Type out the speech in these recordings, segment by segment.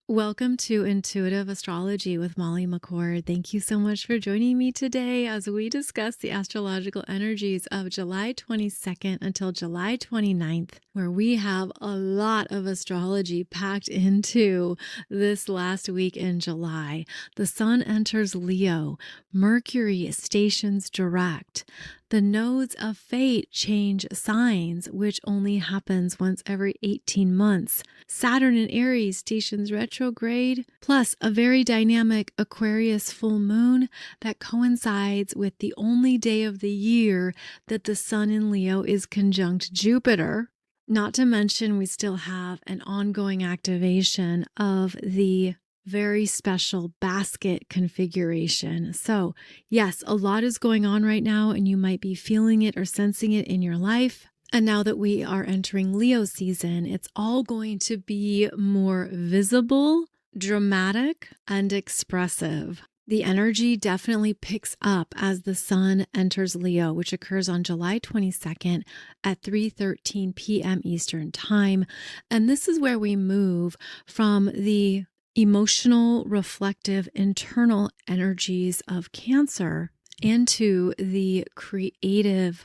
Welcome to Intuitive Astrology with Molly McCord. Thank you so much for joining me today as we discuss the astrological energies of July 22nd until July 29th, where we have a lot of astrology packed into this last week in July. The Sun enters Leo, Mercury stations direct. The nodes of fate change signs, which only happens once every 18 months. Saturn in Aries stations retrograde, plus a very dynamic Aquarius full moon that coincides with the only day of the year that the Sun in Leo is conjunct Jupiter. Not to mention, we still have an ongoing activation of the very special basket configuration. So yes, a lot is going on right now, and you might be feeling it or sensing it in your life. And now that we are entering Leo season, it's all going to be more visible, dramatic, and expressive. The energy definitely picks up as the Sun enters Leo, which occurs on July 22nd at 3:13 p.m. Eastern Time. And this is where we move from the emotional, reflective, internal energies of Cancer into the creative,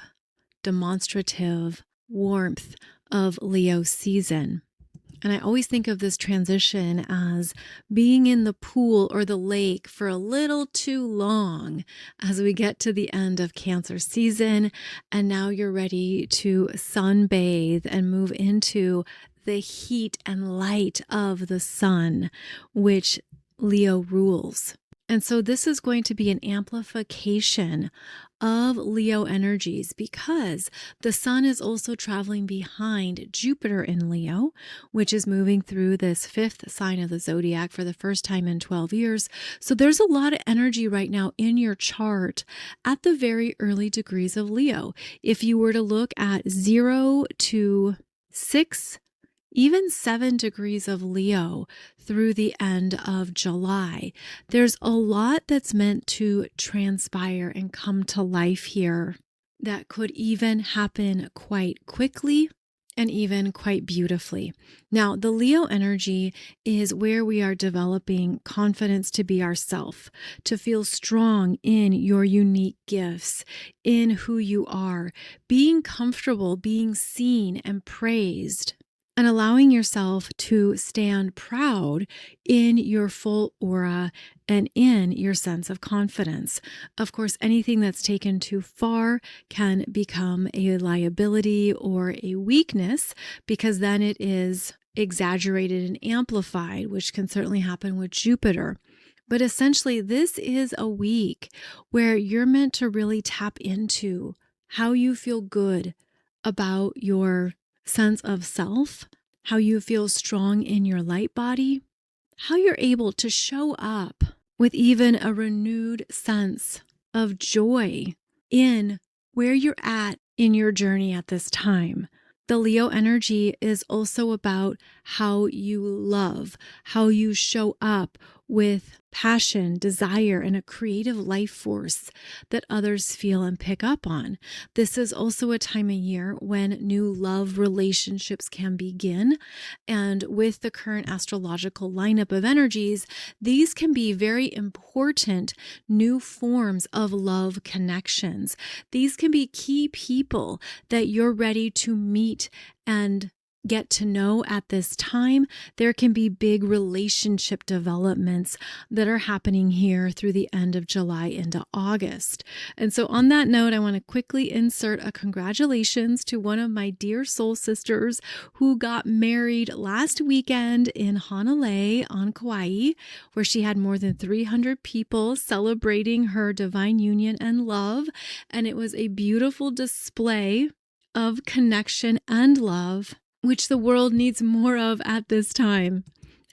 demonstrative warmth of Leo season. And I always think of this transition as being in the pool or the lake for a little too long as we get to the end of Cancer season. And now you're ready to sunbathe and move into the heat and light of the sun, which Leo rules. And so this is going to be an amplification of Leo energies because the Sun is also traveling behind Jupiter in Leo, which is moving through this fifth sign of the zodiac for the first time in 12 years. So there's a lot of energy right now in your chart at the very early degrees of Leo. If you were to look at 0 to 6, even 7 degrees of Leo through the end of July, there's a lot that's meant to transpire and come to life here that could even happen quite quickly and even quite beautifully. Now, the Leo energy is where we are developing confidence to be ourself, to feel strong in your unique gifts, in who you are, being comfortable, being seen and praised, and allowing yourself to stand proud in your full aura and in your sense of confidence. Of course, anything that's taken too far can become a liability or a weakness because then it is exaggerated and amplified, which can certainly happen with Jupiter. But essentially, this is a week where you're meant to really tap into how you feel good about your sense of self, how you feel strong in your light body, how you're able to show up with even a renewed sense of joy in where you're at in your journey at this time. The Leo energy is also about how you love, how you show up with passion, desire, and a creative life force that others feel and pick up on. This is also a time of year when new love relationships can begin. And with the current astrological lineup of energies, these can be very important new forms of love connections. These can be key people that you're ready to meet and get to know at this time. There can be big relationship developments that are happening here through the end of July into August. And so on that note, I want to quickly insert a congratulations to one of my dear soul sisters who got married last weekend in Honolulu on Kauai, where she had more than 300 people celebrating her divine union and love. And it was a beautiful display of connection and love, which the world needs more of at this time.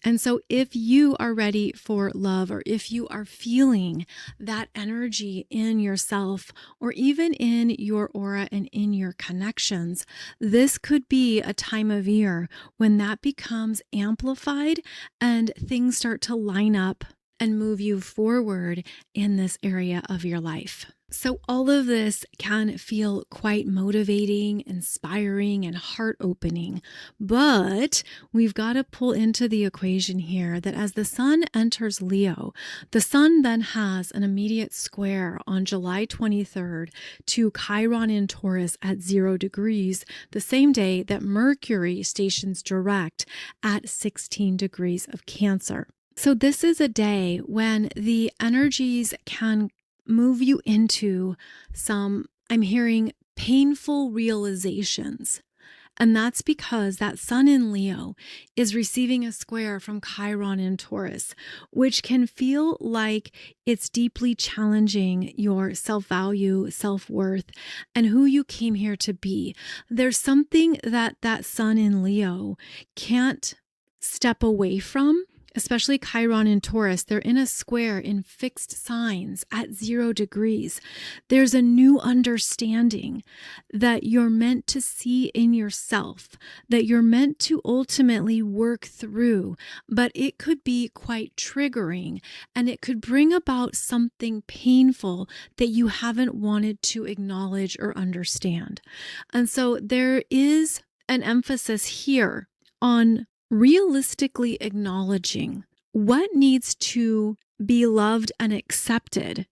And so if you are ready for love, or if you are feeling that energy in yourself, or even in your aura and in your connections, this could be a time of year when that becomes amplified and things start to line up and move you forward in this area of your life. So all of this can feel quite motivating, inspiring, and heart-opening, but we've got to pull into the equation here that as the sun enters Leo, the sun then has an immediate square on July 23rd to Chiron in Taurus at 0 degrees, the same day that Mercury stations direct at 16 degrees of Cancer. So this is a day when the energies can move you into some, I'm hearing, painful realizations. And that's because that sun in Leo is receiving a square from Chiron in Taurus, which can feel like it's deeply challenging your self-value, self-worth, and who you came here to be. There's something that sun in Leo can't step away from. Especially Chiron in Taurus, they're in a square in fixed signs at 0 degrees. There's a new understanding that you're meant to see in yourself, that you're meant to ultimately work through, but it could be quite triggering and it could bring about something painful that you haven't wanted to acknowledge or understand. And so there is an emphasis here on realistically acknowledging what needs to be loved and accepted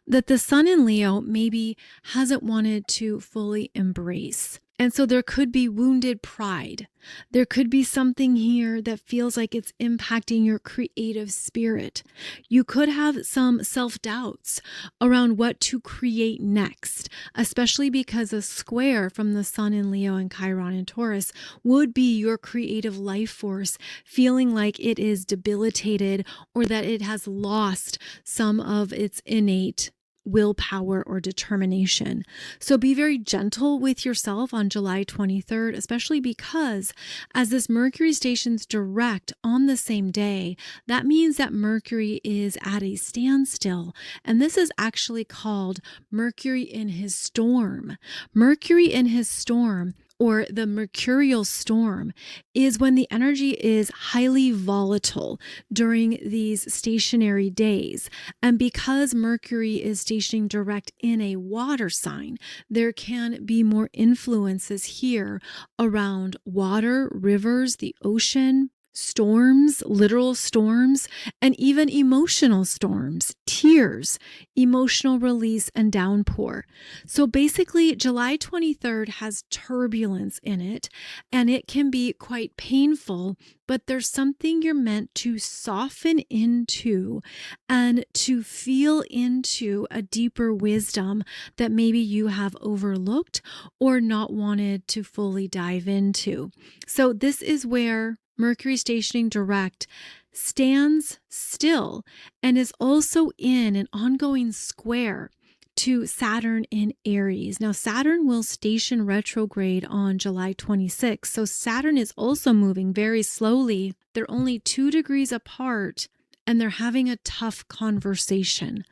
that the sun in Leo maybe hasn't wanted to fully embrace. And so there could be wounded pride. There could be something here that feels like it's impacting your creative spirit. You could have some self-doubts around what to create next, especially because a square from the sun in Leo and Chiron in Taurus would be your creative life force feeling like it is debilitated or that it has lost some of its innate willpower or determination. So be very gentle with yourself on July 23rd, especially because as this Mercury stations direct on the same day, that means that Mercury is at a standstill. And this is actually called Mercury in his storm. Mercury in his storm, or the mercurial storm, is when the energy is highly volatile during these stationary days. And because Mercury is stationing direct in a water sign, there can be more influences here around water, rivers, the ocean, storms, literal storms, and even emotional storms, tears, emotional release, and downpour. So basically, July 23rd has turbulence in it, and it can be quite painful, but there's something you're meant to soften into and to feel into a deeper wisdom that maybe you have overlooked or not wanted to fully dive into. So this is where Mercury stationing direct stands still and is also in an ongoing square to Saturn in Aries. Now, Saturn will station retrograde on July 26th, so Saturn is also moving very slowly. They're only 2 degrees apart, and they're having a tough conversation.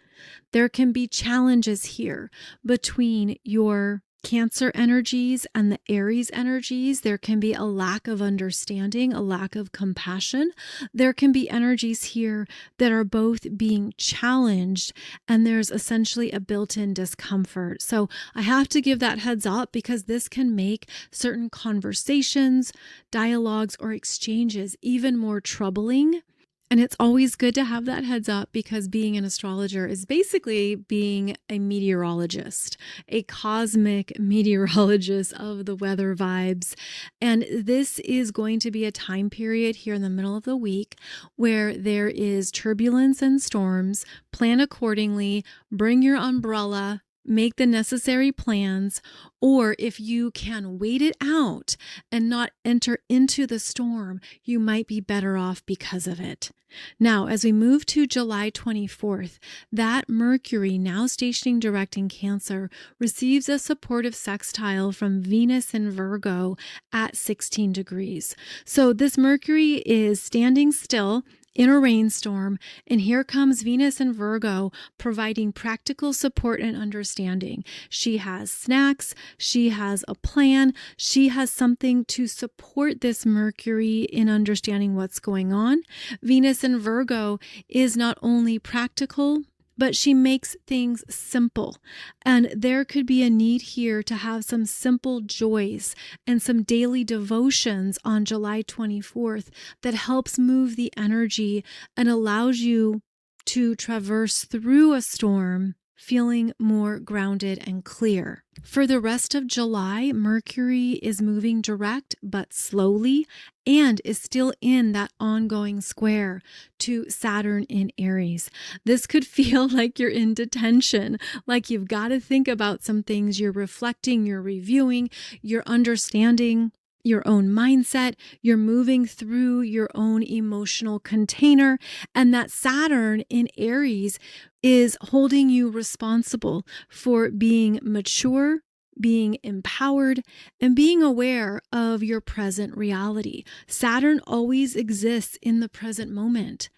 There can be challenges here between your Cancer energies and the Aries energies. There can be a lack of understanding, a lack of compassion. There can be energies here that are both being challenged, and there's essentially a built-in discomfort. So I have to give that heads up because this can make certain conversations, dialogues, or exchanges even more troubling. And it's always good to have that heads up because being an astrologer is basically being a meteorologist, a cosmic meteorologist of the weather vibes. And this is going to be a time period here in the middle of the week where there is turbulence and storms. Plan accordingly, bring your umbrella, make the necessary plans, or if you can wait it out and not enter into the storm, you might be better off because of it. Now, as we move to July 24th, that Mercury, now stationing direct in Cancer, receives a supportive sextile from Venus in Virgo at 16 degrees. So this Mercury is standing still in a rainstorm, and here comes Venus in Virgo providing practical support and understanding. She has snacks, she has a plan, she has something to support this Mercury in understanding what's going on. Venus in Virgo is not only practical, but she makes things simple. And there could be a need here to have some simple joys and some daily devotions on July 24th that helps move the energy and allows you to traverse through a storm feeling more grounded and clear. For the rest of July, Mercury is moving direct but slowly and is still in that ongoing square to Saturn in Aries. This could feel like you're in detention, like you've got to think about some things, you're reflecting, you're reviewing, you're understanding your own mindset, you're moving through your own emotional container, and that Saturn in Aries is holding you responsible for being mature, being empowered, and being aware of your present reality. Saturn always exists in the present moment.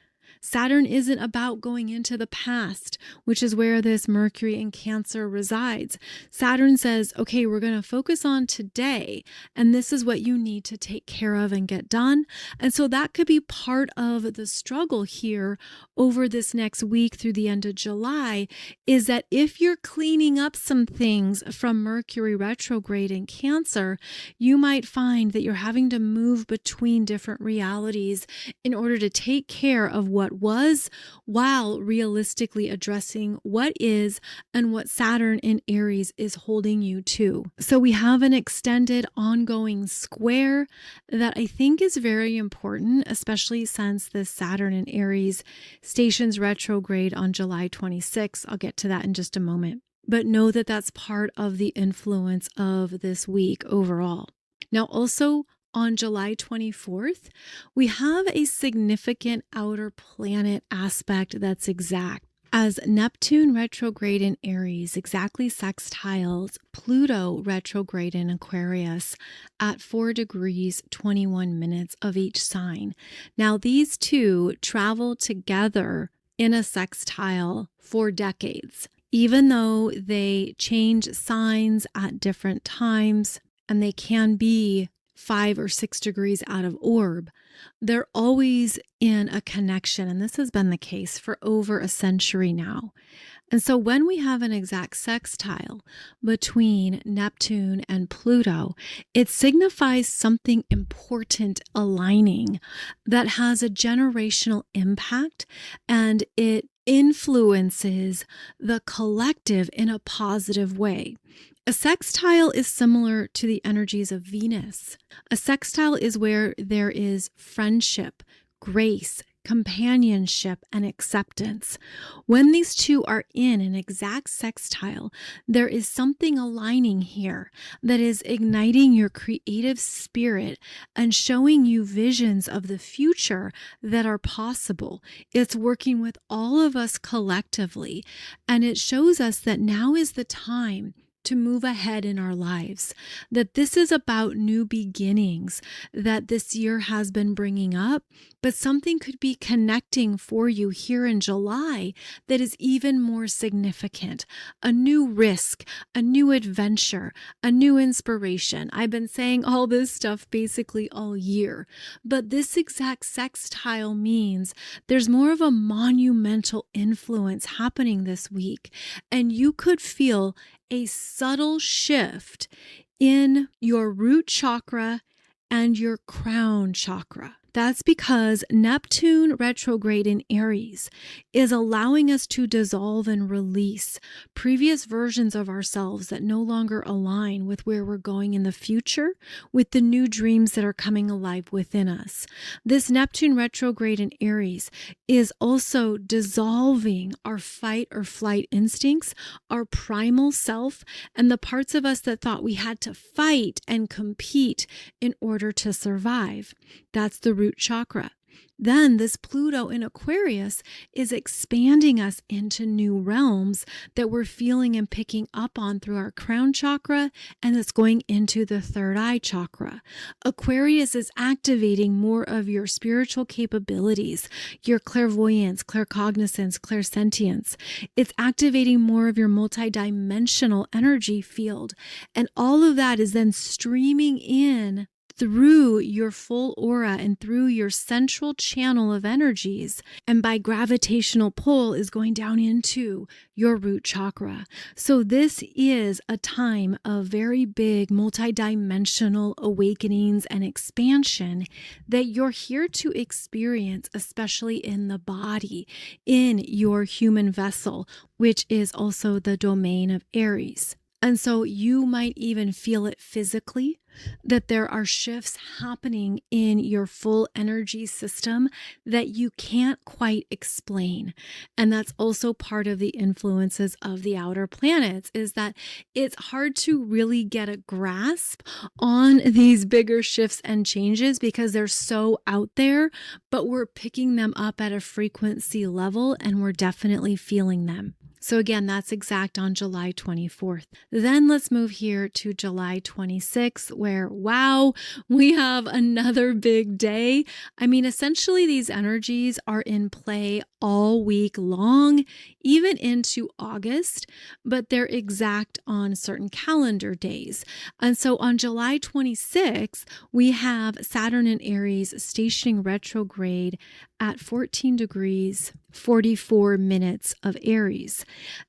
Saturn isn't about going into the past, which is where this Mercury in Cancer resides. Saturn says, okay, we're going to focus on today, and this is what you need to take care of and get done. And so that could be part of the struggle here over this next week through the end of July, is that if you're cleaning up some things from Mercury retrograde in Cancer, you might find that you're having to move between different realities in order to take care of what was, while realistically addressing what is and what Saturn in Aries is holding you to. So we have an extended ongoing square that I think is very important, especially since this Saturn in Aries stations retrograde on July 26th. I'll get to that in just a moment. But know that that's part of the influence of this week overall. Now, also on July 24th, we have a significant outer planet aspect that's exact. As Neptune retrograde in Aries exactly sextiles Pluto retrograde in Aquarius at 4 degrees 21 minutes of each sign. Now, these two travel together in a sextile for decades. Even though they change signs at different times and they can be 5 or 6 degrees out of orb, they're always in a connection. And this has been the case for over a century now. And so when we have an exact sextile between Neptune and Pluto, it signifies something important aligning that has a generational impact, and it influences the collective in a positive way. A sextile is similar to the energies of Venus. A sextile is where there is friendship, grace, companionship, and acceptance. When these two are in an exact sextile, there is something aligning here that is igniting your creative spirit and showing you visions of the future that are possible. It's working with all of us collectively, and it shows us that now is the time to move ahead in our lives, that this is about new beginnings that this year has been bringing up, but something could be connecting for you here in July that is even more significant. A new risk, a new adventure, a new inspiration. I've been saying all this stuff basically all year, but this exact sextile means there's more of a monumental influence happening this week, and you could feel a subtle shift in your root chakra and your crown chakra. That's because Neptune retrograde in Aries is allowing us to dissolve and release previous versions of ourselves that no longer align with where we're going in the future, with the new dreams that are coming alive within us. This Neptune retrograde in Aries is also dissolving our fight or flight instincts, our primal self, and the parts of us that thought we had to fight and compete in order to survive. That's the root chakra. Then this Pluto in Aquarius is expanding us into new realms that we're feeling and picking up on through our crown chakra, and it's going into the third eye chakra. Aquarius is activating more of your spiritual capabilities, your clairvoyance, claircognizance, clairsentience. It's activating more of your multidimensional energy field, and all of that is then streaming in through your full aura and through your central channel of energies, and by gravitational pull is going down into your root chakra. So this is a time of very big multidimensional awakenings and expansion that you're here to experience, especially in the body, in your human vessel, which is also the domain of Aries. And so you might even feel it physically, that there are shifts happening in your full energy system that you can't quite explain. And that's also part of the influences of the outer planets, is that it's hard to really get a grasp on these bigger shifts and changes because they're so out there, but we're picking them up at a frequency level and we're definitely feeling them. So again, that's exact on July 24th. Then let's move here to July 26th, where, wow, we have another big day. I mean, essentially these energies are in play all week long, even into August, but they're exact on certain calendar days. And so on July 26th, we have Saturn in Aries stationing retrograde at 14 degrees, 44 minutes of Aries.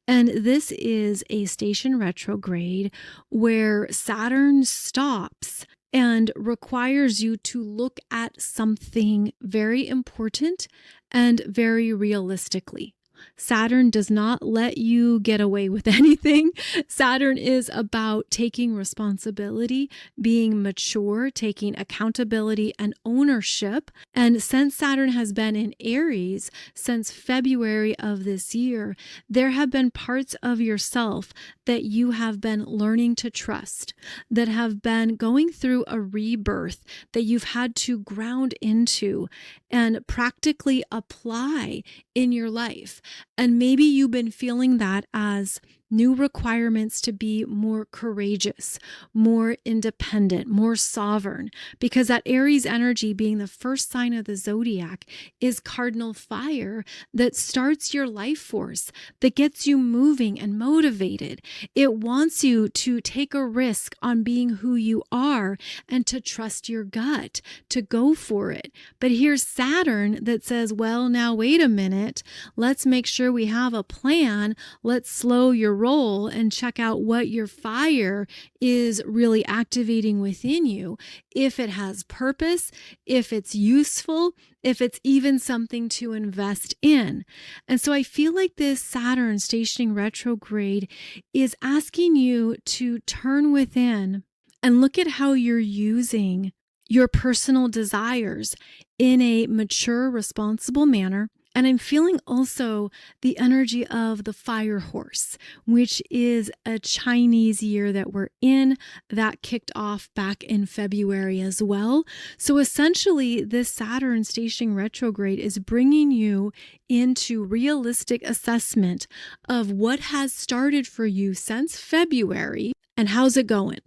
And this is a station retrograde where Saturn stops and requires you to look at something very important and very realistically. Saturn does not let you get away with anything. Saturn is about taking responsibility, being mature, taking accountability and ownership. And since Saturn has been in Aries since February of this year, there have been parts of yourself that you have been learning to trust, that have been going through a rebirth that you've had to ground into and practically apply in your life. And maybe you've been feeling that as new requirements to be more courageous, more independent, more sovereign, because that Aries energy, being the first sign of the zodiac, is cardinal fire that starts your life force, that gets you moving and motivated. It wants you to take a risk on being who you are and to trust your gut, to go for it. But here's Saturn that says, well, now wait a minute, let's make sure we have a plan. Let's slow your roll and check out what your fire is really activating within you. If it has purpose, if it's useful, if it's even something to invest in. And so I feel like this Saturn stationing retrograde is asking you to turn within and look at how you're using your personal desires in a mature, responsible manner. And I'm feeling also the energy of the fire horse, which is a Chinese year that we're in that kicked off back in February as well. So essentially, this Saturn stationing retrograde is bringing you into realistic assessment of what has started for you since February and how's it going?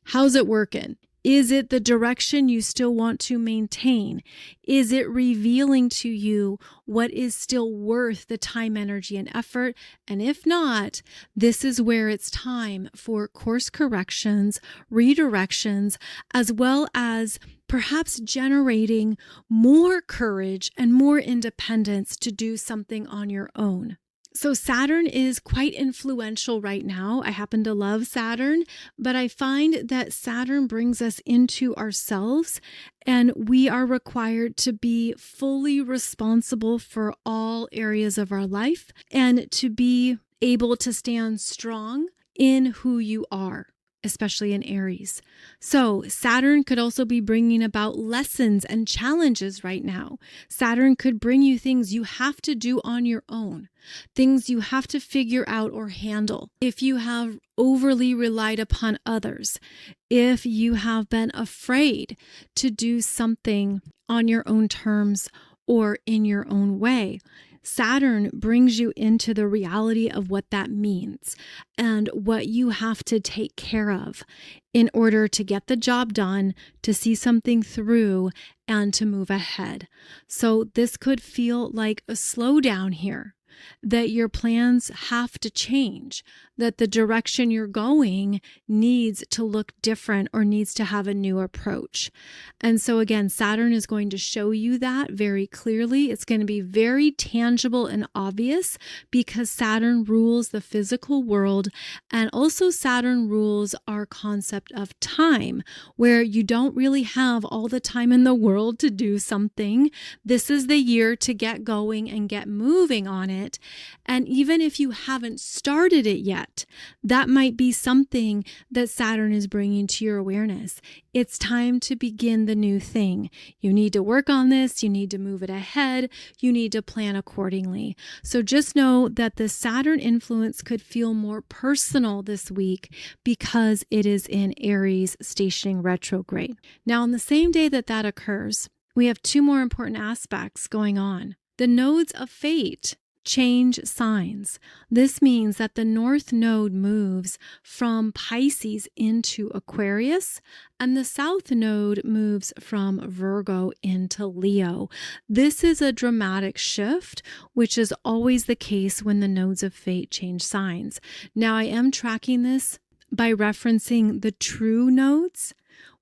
How's it working? Is it the direction you still want to maintain? Is it revealing to you what is still worth the time, energy, and effort? And if not, this is where it's time for course corrections, redirections, as well as perhaps generating more courage and more independence to do something on your own. So Saturn is quite influential right now. I happen to love Saturn, but I find that Saturn brings us into ourselves and we are required to be fully responsible for all areas of our life and to be able to stand strong in who you are, especially in Aries. So Saturn could also be bringing about lessons and challenges right now. Saturn could bring you things you have to do on your own, things you have to figure out or handle. If you have overly relied upon others, if you have been afraid to do something on your own terms or in your own way, Saturn brings you into the reality of what that means and what you have to take care of in order to get the job done, to see something through, and to move ahead. So this could feel like a slowdown here. that your plans have to change, that the direction you're going needs to look different or needs to have a new approach. And so again, Saturn is going to show you that very clearly. It's going to be very tangible and obvious because Saturn rules the physical world, and also Saturn rules our concept of time, where you don't really have all the time in the world to do something. This is the year to get going and get moving on it. And even if you haven't started it yet, that might be something that Saturn is bringing to your awareness. It's time to begin the new thing. You need to work on this. You need to move it ahead. You need to plan accordingly. So just know that the Saturn influence could feel more personal this week because it is in Aries stationing retrograde. Now, on the same day that that occurs, we have two more important aspects going on. The nodes of fate change signs. This means that the North Node moves from Pisces into Aquarius, and the South Node moves from Virgo into Leo. This is a dramatic shift, which is always the case when the nodes of fate change signs. Now, I am tracking this by referencing the true nodes,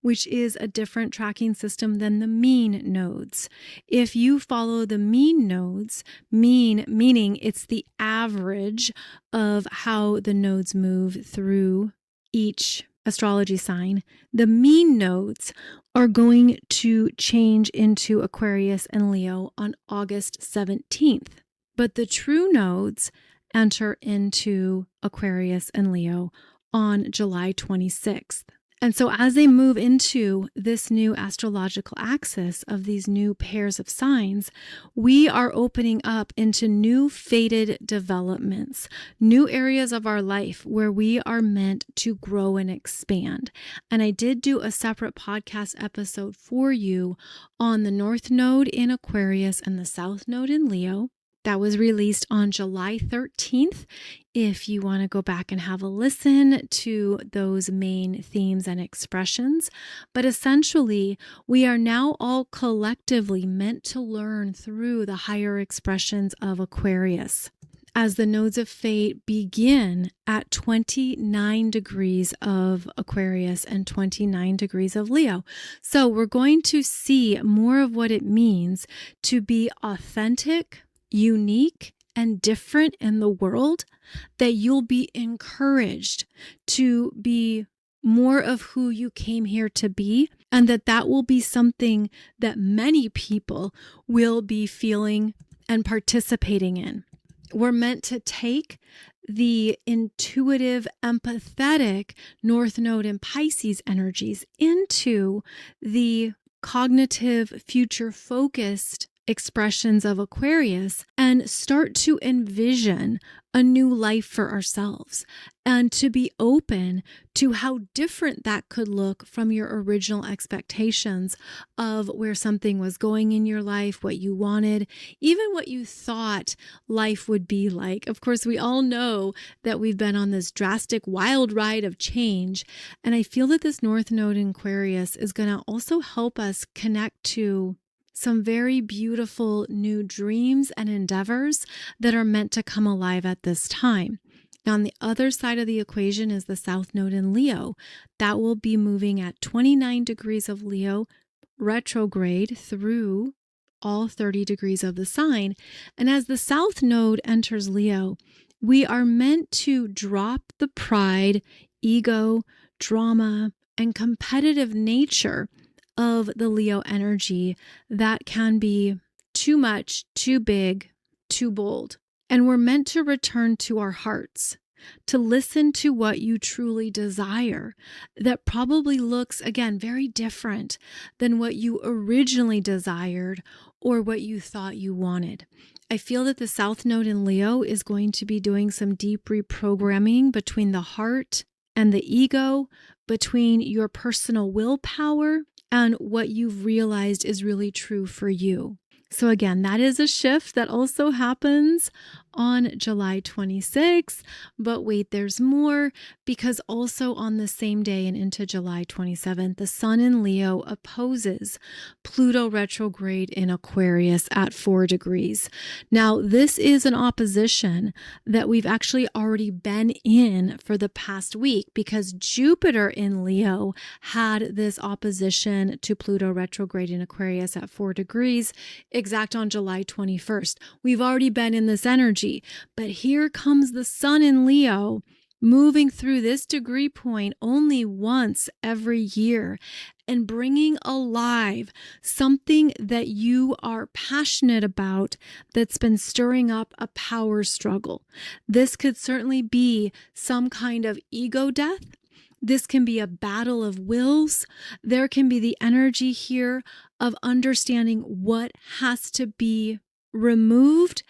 which is a different tracking system than the mean nodes. If you follow the mean nodes, meaning it's the average of how the nodes move through each astrology sign, the mean nodes are going to change into Aquarius and Leo on August 17th. But the true nodes enter into Aquarius and Leo on July 26th. And so as they move into this new astrological axis of these new pairs of signs, we are opening up into new fated developments, new areas of our life where we are meant to grow and expand. And I did do a separate podcast episode for you on the North Node in Aquarius and the South Node in Leo. That was released on July 13th. If you want to go back and have a listen to those main themes and expressions. But essentially, we are now all collectively meant to learn through the higher expressions of Aquarius, as the nodes of fate begin at 29 degrees of Aquarius and 29 degrees of Leo. So we're going to see more of what it means to be authentic, unique, and different in the world, that you'll be encouraged to be more of who you came here to be, and that will be something that many people will be feeling and participating in. We're meant to take the intuitive, empathetic North Node and Pisces energies into the cognitive, future-focused expressions of Aquarius and start to envision a new life for ourselves and to be open to how different that could look from your original expectations of where something was going in your life, what you wanted, even what you thought life would be like. Of course, we all know that we've been on this drastic wild ride of change, and I feel that this North Node in Aquarius is going to also help us connect to some very beautiful new dreams and endeavors that are meant to come alive at this time. Now, on the other side of the equation is the South Node in Leo. That will be moving at 29 degrees of Leo retrograde through all 30 degrees of the sign. And as the South Node enters Leo, we are meant to drop the pride, ego, drama, and competitive nature of the Leo energy that can be too much, too big, too bold. And we're meant to return to our hearts, to listen to what you truly desire. That probably looks, again, very different than what you originally desired or what you thought you wanted. I feel that the South Node in Leo is going to be doing some deep reprogramming between the heart and the ego, between your personal willpower and what you've realized is really true for you. So again, that is a shift that also happens on July 26th. But wait, there's more, because also on the same day and into July 27th, the Sun in Leo opposes Pluto retrograde in Aquarius at 4 degrees. Now, this is an opposition that we've actually already been in for the past week, because Jupiter in Leo had this opposition to Pluto retrograde in Aquarius at 4 degrees, exact on July 21st. We've already been in this energy, but here comes the Sun in Leo moving through this degree point only once every year and bringing alive something that you are passionate about that's been stirring up a power struggle. This could certainly be some kind of ego death. This can be a battle of wills. There can be the energy here of understanding what has to be removed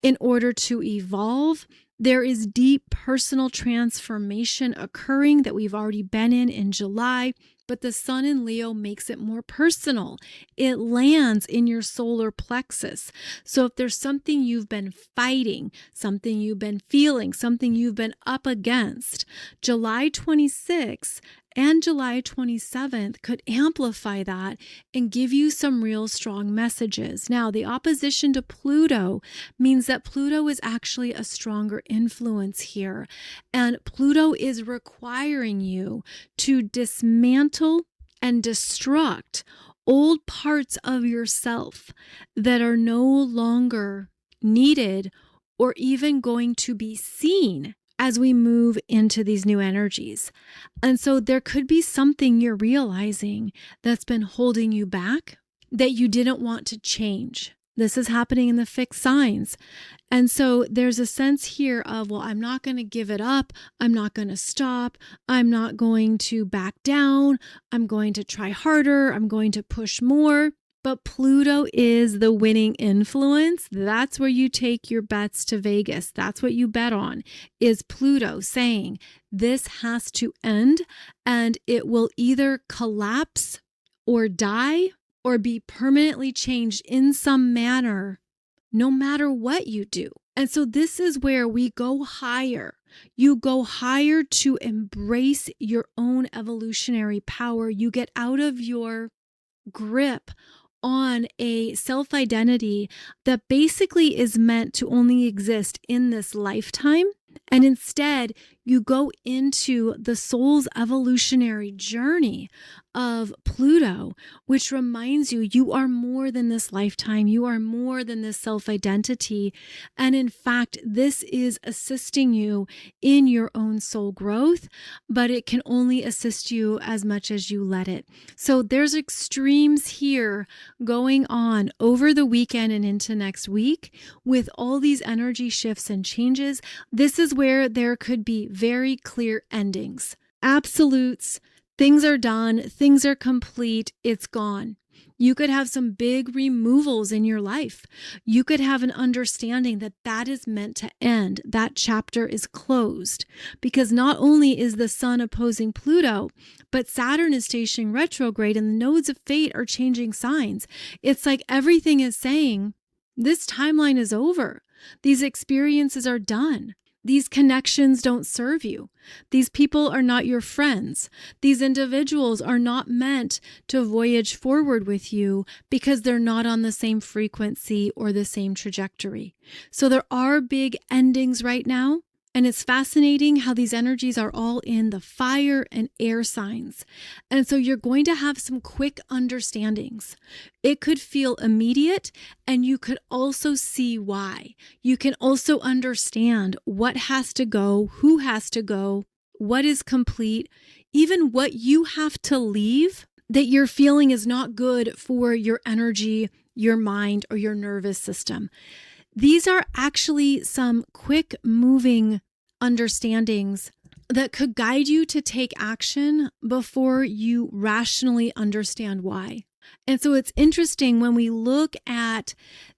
in order to evolve. There is deep personal transformation occurring that we've already been in July, but the Sun in Leo makes it more personal. It lands in your solar plexus. So if there's something you've been fighting, something you've been feeling, something you've been up against, July 26th and July 27th could amplify that and give you some real strong messages. Now, the opposition to Pluto means that Pluto is actually a stronger influence here. And Pluto is requiring you to dismantle and destruct old parts of yourself that are no longer needed or even going to be seen as we move into these new energies. And so there could be something you're realizing that's been holding you back that you didn't want to change. This is happening in the fixed signs. And so there's a sense here of, well, I'm not going to give it up. I'm not going to stop. I'm not going to back down. I'm going to try harder. I'm going to push more. But Pluto is the winning influence. That's where you take your bets to Vegas. That's what you bet on, is Pluto saying this has to end, and it will either collapse or die or be permanently changed in some manner, no matter what you do. And so this is where we go higher. You go higher to embrace your own evolutionary power. You get out of your grip on a self-identity that basically is meant to only exist in this lifetime. And instead, you go into the soul's evolutionary journey of Pluto, which reminds you, you are more than this lifetime. You are more than this self-identity. And in fact, this is assisting you in your own soul growth, but it can only assist you as much as you let it. So there's extremes here going on over the weekend and into next week with all these energy shifts and changes. This is where there could be very clear endings, absolutes. Things are done, things are complete, it's gone. You could have some big removals in your life. You could have an understanding that that is meant to end. That chapter is closed, because not only is the Sun opposing Pluto, but Saturn is stationing retrograde and the nodes of fate are changing signs. It's like everything is saying, this timeline is over. These experiences are done. These connections don't serve you. These people are not your friends. These individuals are not meant to voyage forward with you because they're not on the same frequency or the same trajectory. So there are big endings right now. And it's fascinating how these energies are all in the fire and air signs. And so you're going to have some quick understandings. It could feel immediate, and you could also see why. You can also understand what has to go, who has to go, what is complete, even what you have to leave that you're feeling is not good for your energy, your mind, or your nervous system. These are actually some quick moving understandings that could guide you to take action before you rationally understand why. And so it's interesting when we look at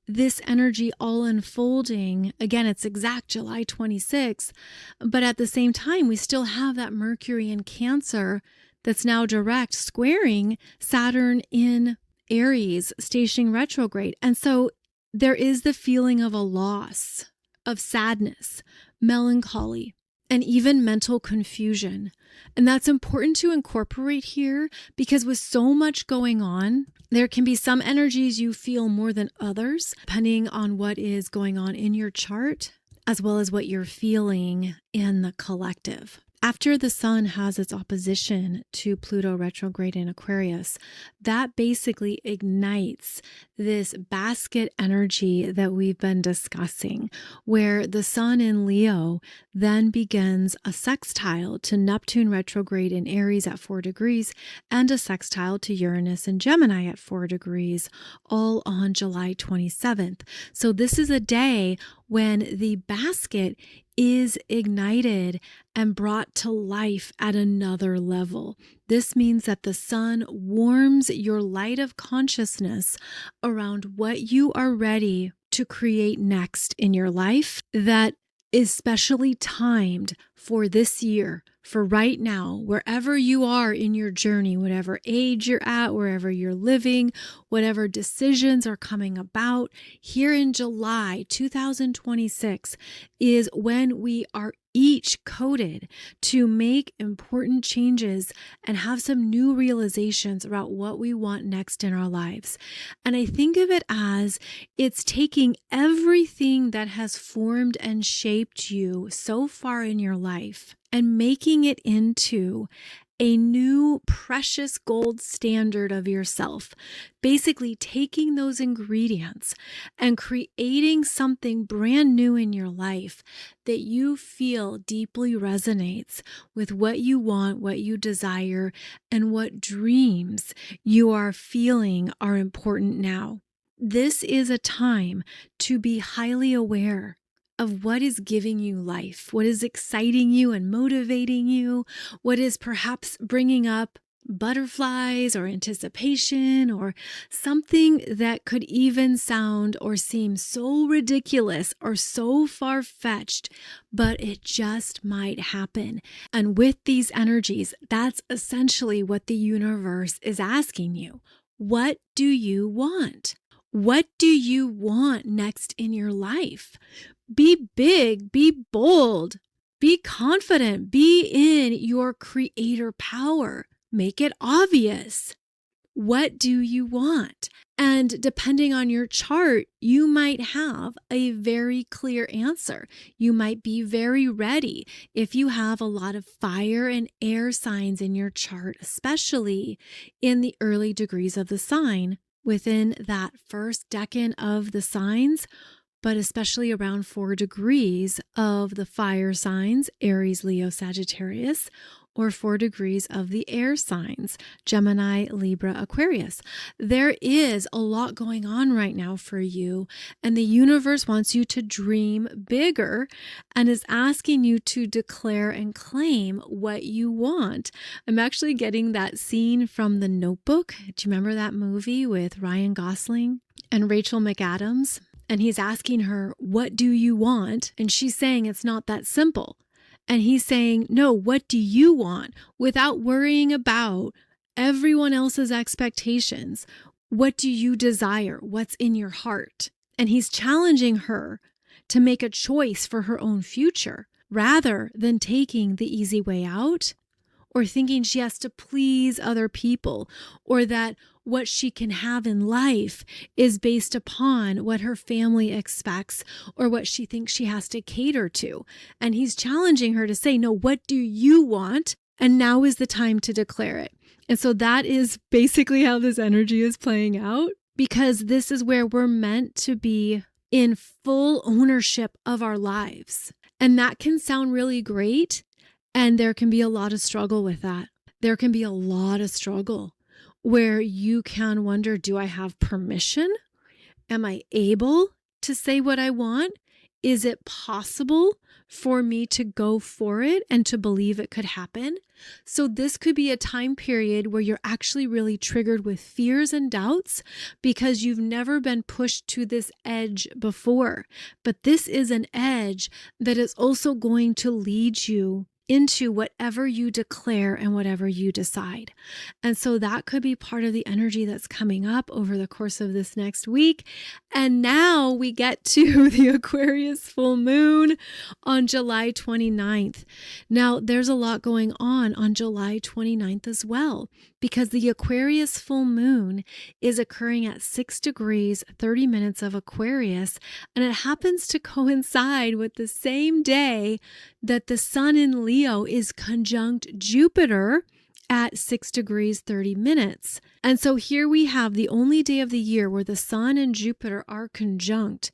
this energy all unfolding. Again, it's exact July 26th, but at the same time, we still have that Mercury in Cancer that's now direct squaring Saturn in Aries, stationing retrograde. And so there is the feeling of a loss of sadness, melancholy, and even mental confusion. And that's important to incorporate here because with so much going on, there can be some energies you feel more than others, depending on what is going on in your chart, as well as what you're feeling in the collective. After the sun has its opposition to Pluto retrograde in Aquarius, that basically ignites this basket energy that we've been discussing, where the sun in Leo then begins a sextile to Neptune retrograde in Aries at 4 degrees and a sextile to Uranus in Gemini at 4 degrees, all on July 27th. So this is a day when the basket is ignited and brought to life at another level. This means that the sun warms your light of consciousness around what you are ready to create next in your life that is specially timed for this year, for right now, wherever you are in your journey, whatever age you're at, wherever you're living, whatever decisions are coming about. Here in July 2026 is when we are each coded to make important changes and have some new realizations about what we want next in our lives. And I think of it as it's taking everything that has formed and shaped you so far in your life and making it into a new precious gold standard of yourself. Basically taking those ingredients and creating something brand new in your life that you feel deeply resonates with what you want, what you desire, and what dreams you are feeling are important now. This is a time to be highly aware of what is giving you life, what is exciting you and motivating you, what is perhaps bringing up butterflies or anticipation or something that could even sound or seem so ridiculous or so far-fetched, but it just might happen. And with these energies, that's essentially what the universe is asking you. What do you want? What do you want next in your life? Be big, be bold, be confident, be in your creator power. Make it obvious. What do you want? And depending on your chart, you might have a very clear answer. You might be very ready if you have a lot of fire and air signs in your chart, especially in the early degrees of the sign within that first decan of the signs, but especially around 4 degrees of the fire signs, Aries, Leo, Sagittarius, or 4 degrees of the air signs, Gemini, Libra, Aquarius. There is a lot going on right now for you, and the universe wants you to dream bigger and is asking you to declare and claim what you want. I'm actually getting that scene from The Notebook. Do you remember that movie with Ryan Gosling and Rachel McAdams? And he's asking her, what do you want? And she's saying it's not that simple. And he's saying, no, what do you want? Without worrying about everyone else's expectations. What do you desire? What's in your heart? And he's challenging her to make a choice for her own future rather than taking the easy way out or thinking she has to please other people or that what she can have in life is based upon what her family expects or what she thinks she has to cater to. And he's challenging her to say, no, what do you want? And now is the time to declare it. And so that is basically how this energy is playing out, because this is where we're meant to be in full ownership of our lives. And that can sound really great. And there can be a lot of struggle with that. There can be a lot of struggle where you can wonder, do I have permission? Am I able to say what I want? Is it possible for me to go for it and to believe it could happen? So this could be a time period where you're actually really triggered with fears and doubts because you've never been pushed to this edge before. But this is an edge that is also going to lead you into whatever you declare and whatever you decide. And so that could be part of the energy that's coming up over the course of this next week. And now we get to the Aquarius full moon on July 29th. Now, there's a lot going on July 29th as well, because the Aquarius full moon is occurring at 6 degrees, 30 minutes of Aquarius, and it happens to coincide with the same day that the sun in Leo is conjunct Jupiter at 6 degrees 30 minutes. And so here we have the only day of the year where the sun and Jupiter are conjunct,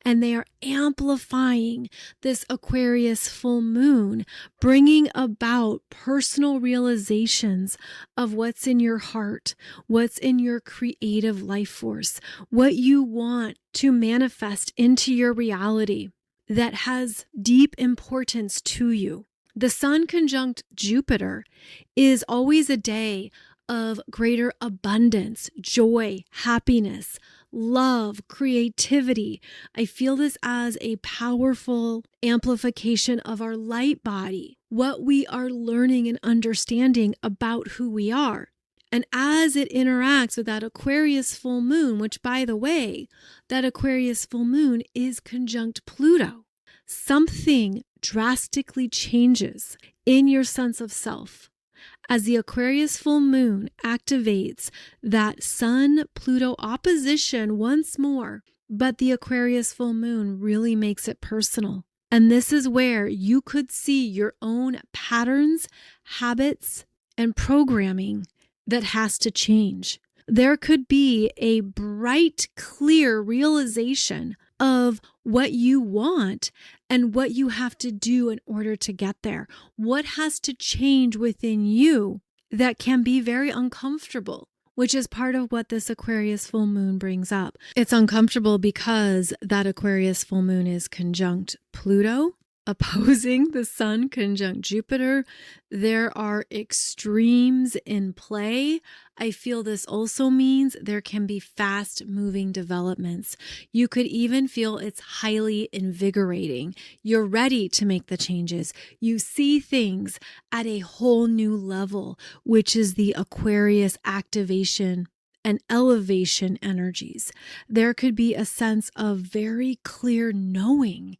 and they are amplifying this Aquarius full moon, bringing about personal realizations of what's in your heart, what's in your creative life force, what you want to manifest into your reality that has deep importance to you. The sun conjunct Jupiter is always a day of greater abundance, joy, happiness, love, creativity. I feel this as a powerful amplification of our light body, what we are learning and understanding about who we are. And as it interacts with that Aquarius full moon, which, by the way, that Aquarius full moon is conjunct Pluto, something drastically changes in your sense of self as the Aquarius full moon activates that Sun-Pluto opposition once more. But the Aquarius full moon really makes it personal. And this is where you could see your own patterns, habits, and programming that has to change. There could be a bright, clear realization of what you want and what you have to do in order to get there. What has to change within you that can be very uncomfortable, which is part of what this Aquarius full moon brings up. It's uncomfortable because that Aquarius full moon is conjunct Pluto, opposing the sun conjunct Jupiter. There are extremes in play. I feel this also means there can be fast moving developments. You could even feel it's highly invigorating. You're ready to make the changes. You see things at a whole new level, which is the Aquarius activation and elevation energies. There could be a sense of very clear knowing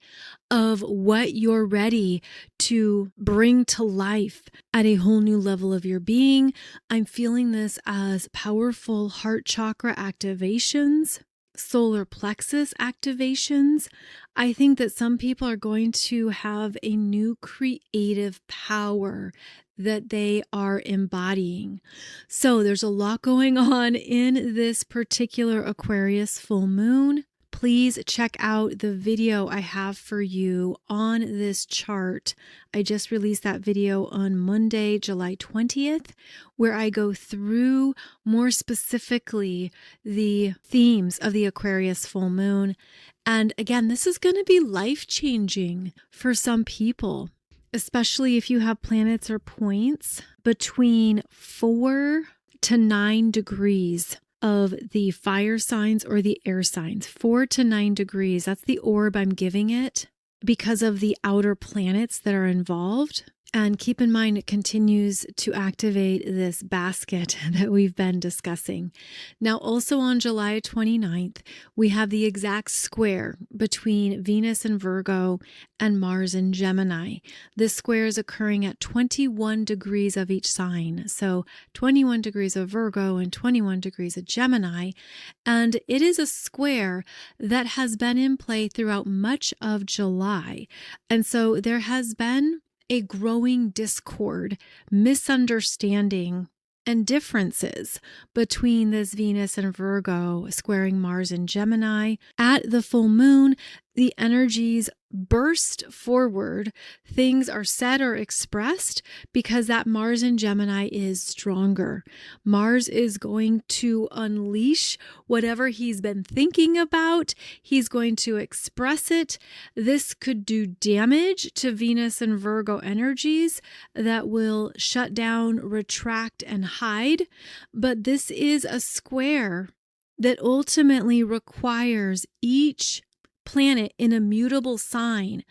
of what you're ready to bring to life at a whole new level of your being. I'm feeling this as powerful heart chakra activations, solar plexus activations. I think that some people are going to have a new creative power that they are embodying. So there's a lot going on in this particular Aquarius full moon. Please check out the video I have for you on this chart. I just released that video on Monday, July 20th, where I go through more specifically the themes of the Aquarius full moon. And again, this is going to be life-changing for some people, especially if you have planets or points between 4 to 9 degrees of the fire signs or the air signs. 4 to 9 degrees. That's the orb I'm giving it because of the outer planets that are involved. And keep in mind, it continues to activate this basket that we've been discussing. Now, also on July 29th, we have the exact square between Venus and Virgo and Mars and Gemini. This square is occurring at 21 degrees of each sign. So 21 degrees of Virgo and 21 degrees of Gemini. And it is a square that has been in play throughout much of July. And so there has been a growing discord, misunderstanding, and differences between this Venus and Virgo squaring Mars and Gemini. At the full moon, the energies burst forward. Things are said or expressed because that Mars and Gemini is stronger. Mars is going to unleash whatever he's been thinking about. He's going to express it. This could do damage to Venus and Virgo energies that will shut down, retract, and hide. But this is a square that ultimately requires each planet in a mutable sign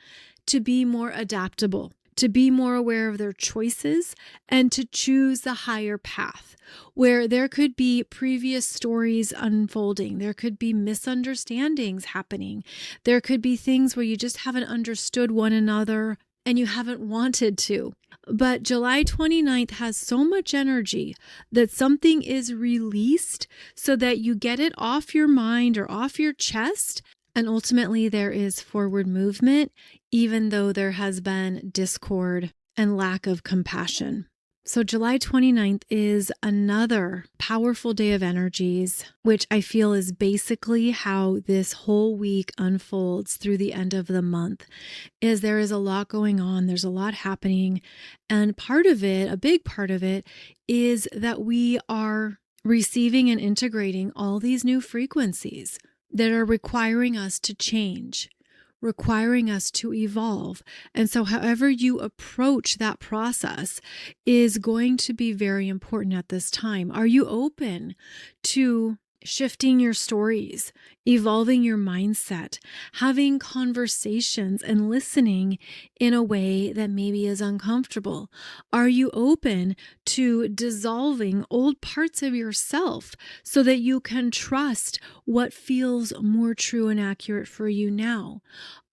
to be more adaptable, to be more aware of their choices and to choose the higher path, where there could be previous stories unfolding. There could be misunderstandings happening. There could be things where you just haven't understood one another and you haven't wanted to. But July 29th has so much energy that something is released so that you get it off your mind or off your chest. And ultimately, there is forward movement, even though there has been discord and lack of compassion. So July 29th is another powerful day of energies, which I feel is basically how this whole week unfolds through the end of the month. Is there is a lot going on, there's a lot happening, and part of it, a big part of it, is that we are receiving and integrating all these new frequencies that are requiring us to change, requiring us to evolve. And so however you approach that process is going to be very important at this time. Are you open to shifting your stories, evolving your mindset, having conversations and listening in a way that maybe is uncomfortable? Are you open to dissolving old parts of yourself so that you can trust what feels more true and accurate for you now?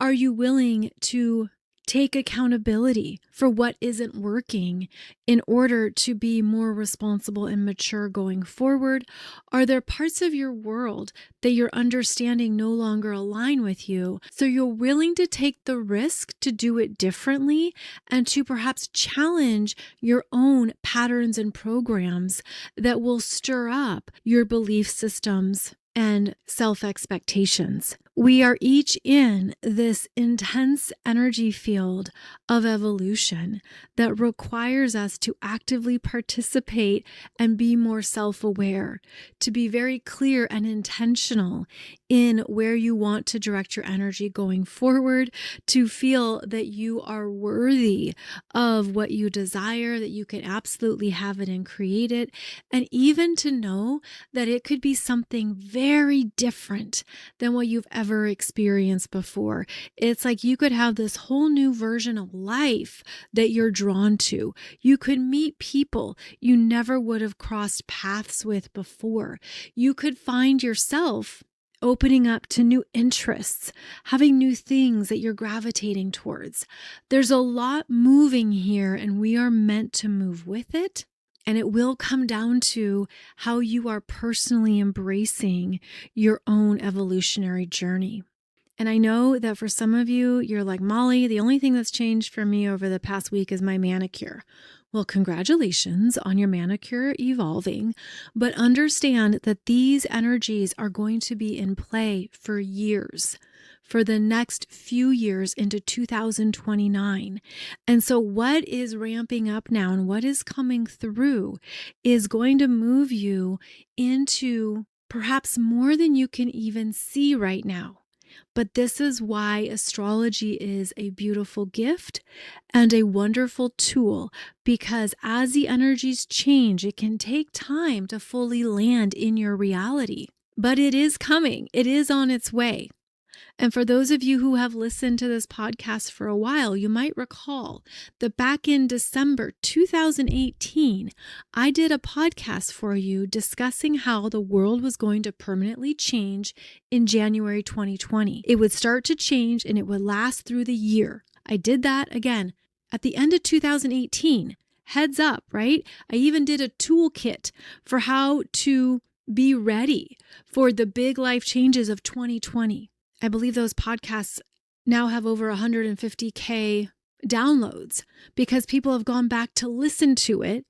Are you willing to take accountability for what isn't working in order to be more responsible and mature going forward? Are there parts of your world that your understanding no longer align with you, so you're willing to take the risk to do it differently and to perhaps challenge your own patterns and programs that will stir up your belief systems and self-expectations? We are each in this intense energy field of evolution that requires us to actively participate and be more self-aware, to be very clear and intentional in where you want to direct your energy going forward, to feel that you are worthy of what you desire, that you can absolutely have it and create it, and even to know that it could be something very different than what you've ever experienced before. It's like you could have this whole new version of life that you're drawn to. You could meet people you never would have crossed paths with before. You could find yourself opening up to new interests, having new things that you're gravitating towards. There's a lot moving here, and we are meant to move with it. And it will come down to how you are personally embracing your own evolutionary journey. And I know that for some of you, you're like, Molly, the only thing that's changed for me over the past week is my manicure. Well, congratulations on your manicure evolving, but understand that these energies are going to be in play for years, for the next few years into 2029. And so what is ramping up now and what is coming through is going to move you into perhaps more than you can even see right now. But this is why astrology is a beautiful gift and a wonderful tool, because as the energies change, it can take time to fully land in your reality. But it is coming. It is on its way. And for those of you who have listened to this podcast for a while, you might recall that back in December 2018, I did a podcast for you discussing how the world was going to permanently change in January 2020. It would start to change and it would last through the year. I did that again at the end of 2018. Heads up, right? I even did a toolkit for how to be ready for the big life changes of 2020. I believe those podcasts now have over 150K downloads because people have gone back to listen to it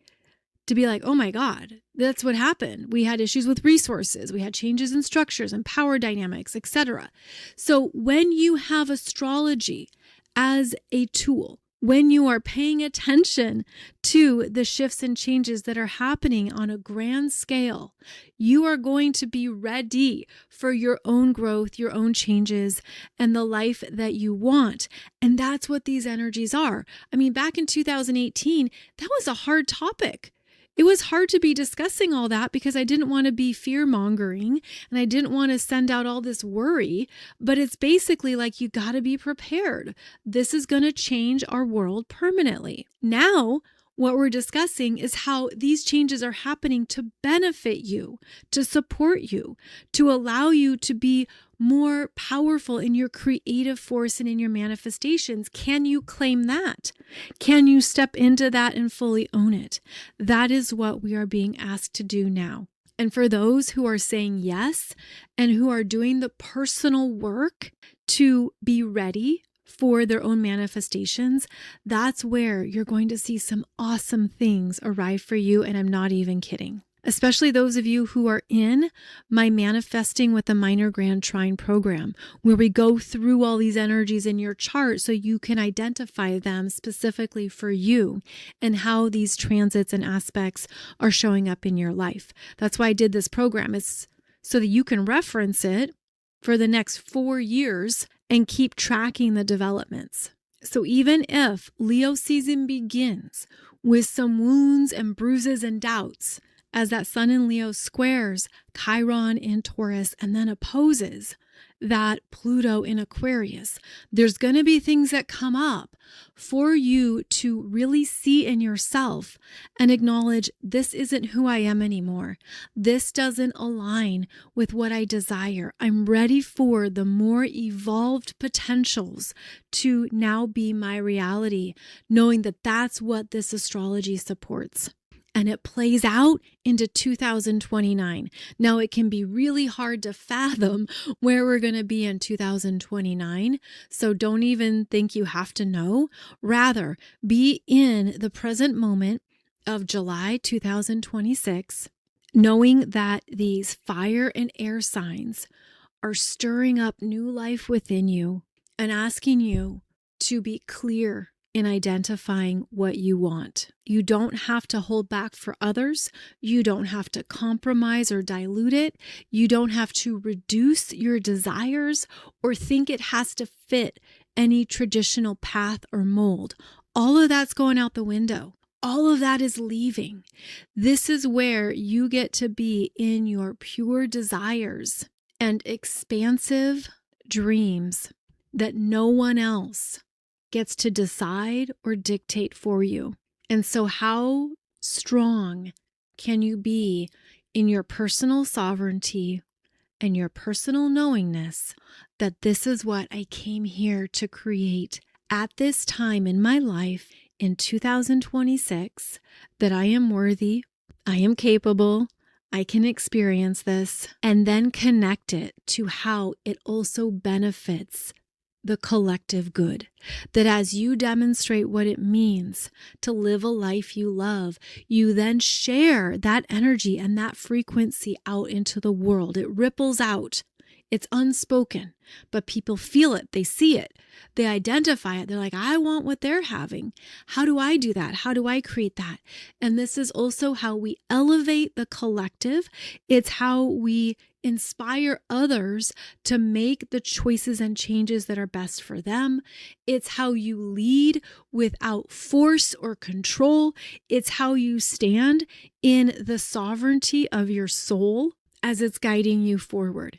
to be like, oh my God, that's what happened. We had issues with resources. We had changes in structures and power dynamics, etc. So when you have astrology as a tool, when you are paying attention to the shifts and changes that are happening on a grand scale, you are going to be ready for your own growth, your own changes, and the life that you want. And that's what these energies are. I mean, back in 2018, that was a hard topic. it was hard to be discussing all that because I didn't want to be fear-mongering and I didn't want to send out all this worry. But it's basically like, you got to be prepared. This is going to change our world permanently. Now, what we're discussing is how these changes are happening to benefit you, to support you, to allow you to be more powerful in your creative force and in your manifestations. Can you claim that? Can you step into that and fully own it? That is what we are being asked to do now. And for those who are saying yes and who are doing the personal work to be ready for their own manifestations, that's where you're going to see some awesome things arrive for you. And I'm not even kidding. Especially those of you who are in my Manifesting with the Minor Grand Trine program, where we go through all these energies in your chart so you can identify them specifically for you and how these transits and aspects are showing up in your life. That's why I did this program. It's so that you can reference it for the next 4 years and keep tracking the developments. So even if Leo season begins with some wounds and bruises and doubts, as that Sun in Leo squares Chiron in Taurus and then opposes that Pluto in Aquarius, there's going to be things that come up for you to really see in yourself and acknowledge, this isn't who I am anymore. This doesn't align with what I desire. I'm ready for the more evolved potentials to now be my reality, knowing that that's what this astrology supports. And it plays out into 2029. Now, it can be really hard to fathom where we're going to be in 2029. So don't even think you have to know. Rather, be in the present moment of July 2026, knowing that these fire and air signs are stirring up new life within you and asking you to be clear in identifying what you want. You don't have to hold back for others. You don't have to compromise or dilute it. You don't have to reduce your desires or think it has to fit any traditional path or mold. All of that's going out the window. All of that is leaving. This is where you get to be in your pure desires and expansive dreams that no one else gets to decide or dictate for you. And so how strong can you be in your personal sovereignty and your personal knowingness that this is what I came here to create at this time in my life in 2026, that I am worthy, I am capable, I can experience this, and then connect it to how it also benefits the collective good. That as you demonstrate what it means to live a life you love, you then share that energy and that frequency out into the world. It ripples out. It's unspoken, but people feel it. They see it. They identify it. They're like, I want what they're having. How do I do that? How do I create that? And this is also how we elevate the collective. It's how we inspire others to make the choices and changes that are best for them. It's how you lead without force or control. It's how you stand in the sovereignty of your soul as it's guiding you forward.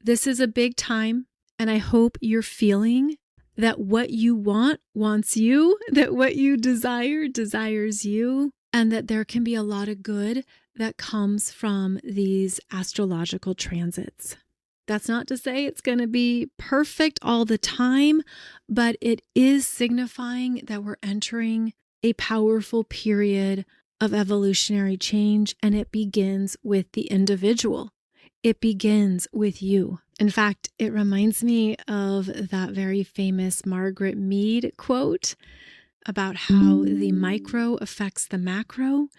This is a big time, and I hope you're feeling that what you want wants you, that what you desire desires you, and that there can be a lot of good that comes from these astrological transits. That's not to say it's going to be perfect all the time, but it is signifying that we're entering a powerful period of evolutionary change, and it begins with the individual. It begins with you. In fact, it reminds me of that very famous Margaret Mead quote about how the micro affects the macro,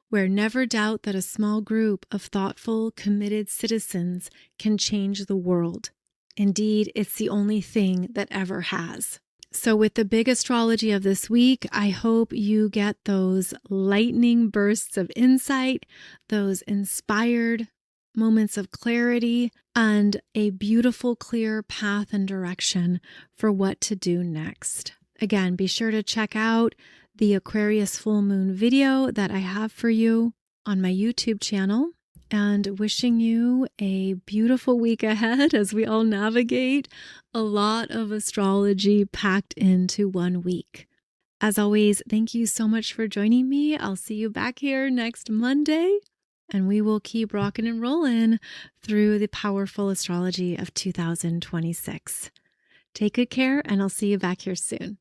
where never doubt that a small group of thoughtful, committed citizens can change the world. Indeed, it's the only thing that ever has. So with the big astrology of this week, I hope you get those lightning bursts of insight, those inspired moments of clarity, and a beautiful, clear path and direction for what to do next. Again, be sure to check out the Aquarius Full Moon video that I have for you on my YouTube channel, and wishing you a beautiful week ahead as we all navigate a lot of astrology packed into one week. As always, thank you so much for joining me. I'll see you back here next Monday, and we will keep rocking and rolling through the powerful astrology of 2026. Take good care, and I'll see you back here soon.